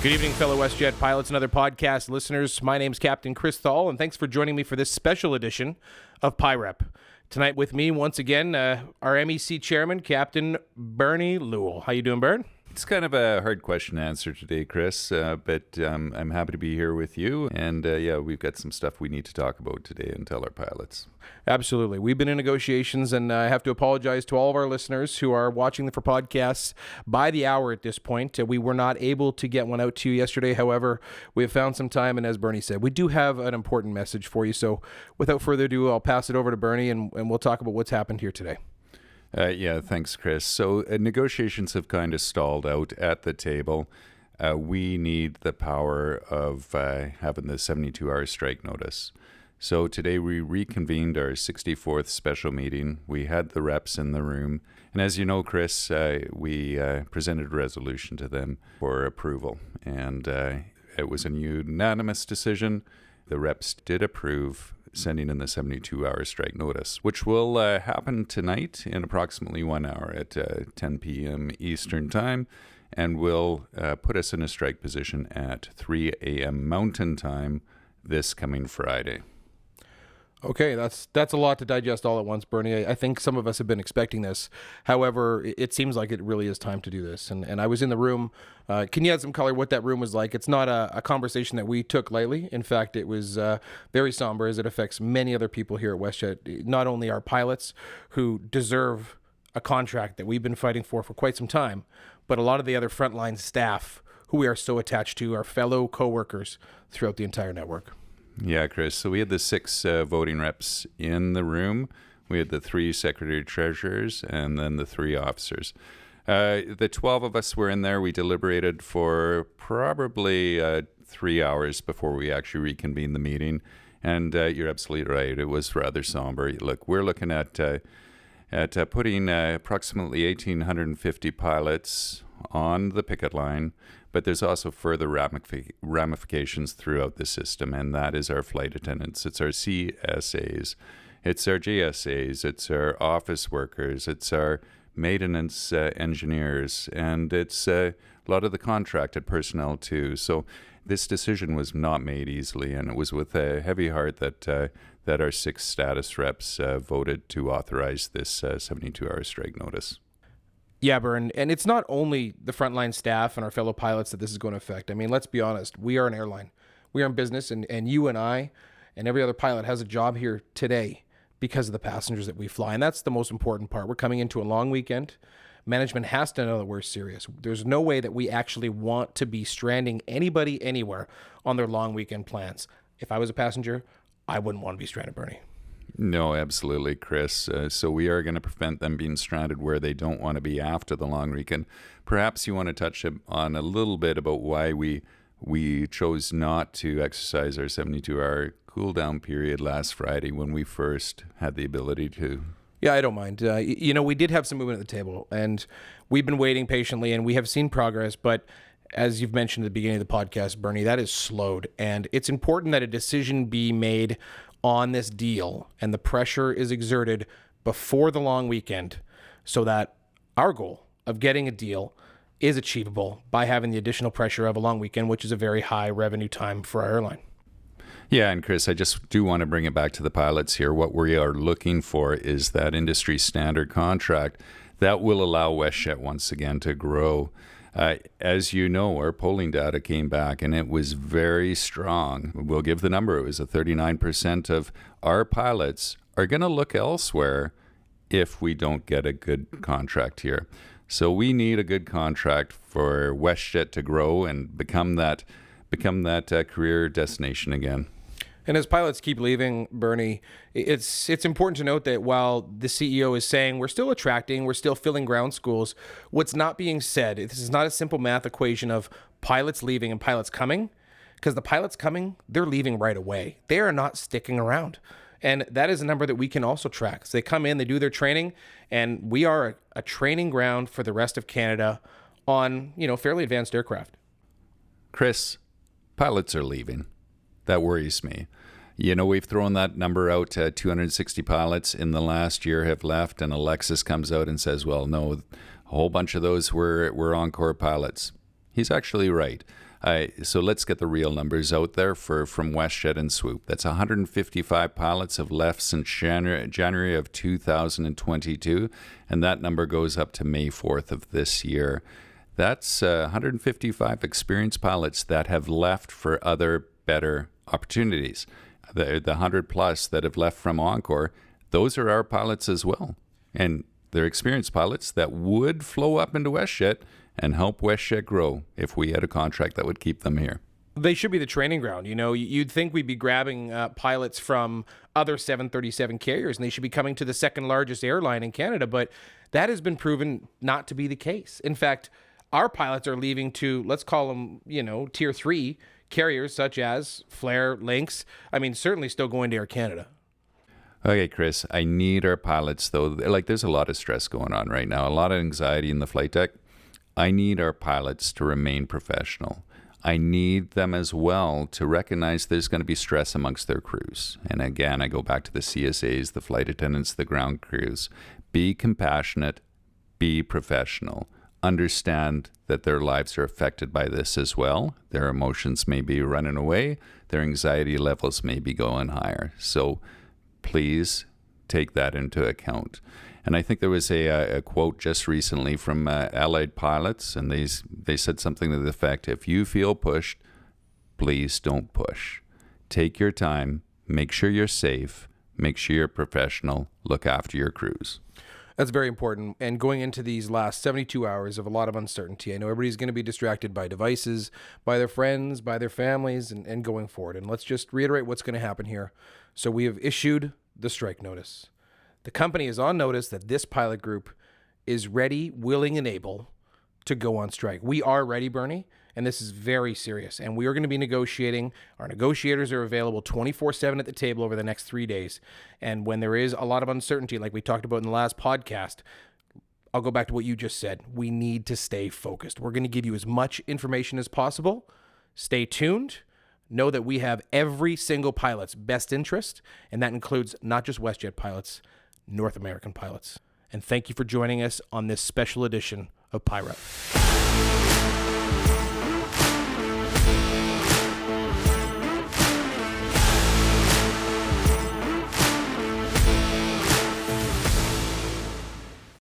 Good evening, fellow WestJet Pilots and other podcast listeners. My name's Captain Chris Tholl, and thanks for joining me for this special edition of PIREP. Tonight with me, once again, our MEC chairman, Captain Bernie Lewall. How you doing, Bern? It's kind of a hard question to answer today, Chris, but I'm happy to be here with you. And we've got some stuff we need to talk about today and tell our pilots. Absolutely. We've been in negotiations, and I have to apologize to all of our listeners who are watching for podcasts by the hour at this point. We were not able to get one out to you yesterday. However, we have found some time, and as Bernie said, we do have an important message for you. So without further ado, I'll pass it over to Bernie, and we'll talk about what's happened here today. Thanks, Chris. So negotiations have kind of stalled out at the table. We need the power of having the 72-hour strike notice. So today we reconvened our 64th special meeting. We had the reps in the room. And as you know, Chris, we presented a resolution to them for approval. And it was a unanimous decision. The reps did approve sending in the 72-hour strike notice, which will happen tonight in approximately 1 hour at 10 p.m. Eastern Time, and will put us in a strike position at 3 a.m. Mountain Time this coming Friday. Okay, that's a lot to digest all at once, Bernie. I think some of us have been expecting this. However, it seems like it really is time to do this. And I was in the room. Can you add some color what that room was like? It's not a conversation that we took lightly. In fact, it was very somber as it affects many other people here at WestJet, not only our pilots who deserve a contract that we've been fighting for quite some time, but a lot of the other frontline staff who we are so attached to, our fellow coworkers throughout the entire network. Yeah, Chris. So we had the 6 voting reps in the room. We had the 3 secretary treasurers and then the 3 officers. The 12 of us were in there. We deliberated for probably 3 hours before we actually reconvened the meeting. And you're absolutely right. It was rather somber. Look, we're looking at putting approximately 1,850 pilots on the picket line. But there's also further ramifications throughout the system, and that is our flight attendants. It's our CSAs, it's our GSAs, it's our office workers, it's our maintenance engineers, and it's a lot of the contracted personnel too. So this decision was not made easily, and it was with a heavy heart that our 6 status reps voted to authorize this 72-hour strike notice. Yeah, Bern, and it's not only the frontline staff and our fellow pilots that this is going to affect. I mean, let's be honest. We are an airline. We are in business, and you and I and every other pilot has a job here today because of the passengers that we fly, and that's the most important part. We're coming into a long weekend. Management has to know that we're serious. There's no way that we actually want to be stranding anybody anywhere on their long weekend plans. If I was a passenger, I wouldn't want to be stranded, Bernie. No, absolutely, Chris. So we are going to prevent them being stranded where they don't want to be after the long weekend. Perhaps you want to touch on a little bit about why we chose not to exercise our 72-hour cool-down period last Friday when we first had the ability to. Yeah, I don't mind. We did have some movement at the table, and we've been waiting patiently, and we have seen progress, but as you've mentioned at the beginning of the podcast, Bernie, that is slowed, and it's important that a decision be made on this deal, and the pressure is exerted before the long weekend so that our goal of getting a deal is achievable by having the additional pressure of a long weekend, which is a very high revenue time for our airline. Yeah, and Chris, I just do want to bring it back to the pilots here. What we are looking for is that industry standard contract that will allow WestJet once again to grow. As you know, our polling data came back and it was very strong. We'll give the number. It was 39% of our pilots are going to look elsewhere if we don't get a good contract here. So we need a good contract for WestJet to grow and become that career destination again. And as pilots keep leaving, Bernie, it's important to note that while the CEO is saying we're still attracting, we're still filling ground schools, what's not being said, this is not a simple math equation of pilots leaving and pilots coming, because the pilots coming, they're leaving right away. They are not sticking around. And that is a number that we can also track. So they come in, they do their training, and we are a training ground for the rest of Canada on, fairly advanced aircraft. Chris, pilots are leaving. That worries me. We've thrown that number out. 260 pilots in the last year have left, and Alexis comes out and says, well, no, a whole bunch of those were Encore pilots. He's actually right. So let's get the real numbers out there from WestJet and Swoop. That's 155 pilots have left since January of 2022, and that number goes up to May 4th of this year. That's 155 experienced pilots that have left for other better opportunities. The 100 plus that have left from Encore, those are our pilots as well. And they're experienced pilots that would flow up into WestJet and help WestJet grow if we had a contract that would keep them here. They should be the training ground. You know, you'd think we'd be grabbing pilots from other 737 carriers, and they should be coming to the second largest airline in Canada, but that has been proven not to be the case. In fact, our pilots are leaving to, let's call them, tier 3 carriers such as Flair, Lynx. I mean, certainly still going to Air Canada. Okay, Chris, I need our pilots, though. Like, there's a lot of stress going on right now, a lot of anxiety in the flight deck. I need our pilots to remain professional. I need them as well to recognize there's going to be stress amongst their crews. And again, I go back to the CSAs, the flight attendants, the ground crews. Be compassionate, be professional. Understand that their lives are affected by this as well. Their emotions may be running away. Their anxiety levels may be going higher. So please take that into account. And I think there was a quote just recently from Allied Pilots, and they said something to the effect, if you feel pushed, please don't push. Take your time, make sure you're safe, make sure you're professional, look after your crews. That's very important. And going into these last 72 hours of a lot of uncertainty, I know everybody's going to be distracted by devices, by their friends, by their families, and going forward. And let's just reiterate what's going to happen here. So we have issued the strike notice. The company is on notice that this pilot group is ready, willing, and able to go on strike. We are ready, Bernie, and this is very serious. And we are going to be negotiating. Our negotiators are available 24/7 at the table over the next 3 days. And when there is a lot of uncertainty, like we talked about in the last podcast, I'll go back to what you just said. We need to stay focused. We're going to give you as much information as possible. Stay tuned. Know that we have every single pilot's best interest, and that includes not just WestJet pilots, North American pilots. And thank you for joining us on this special edition of PIREP.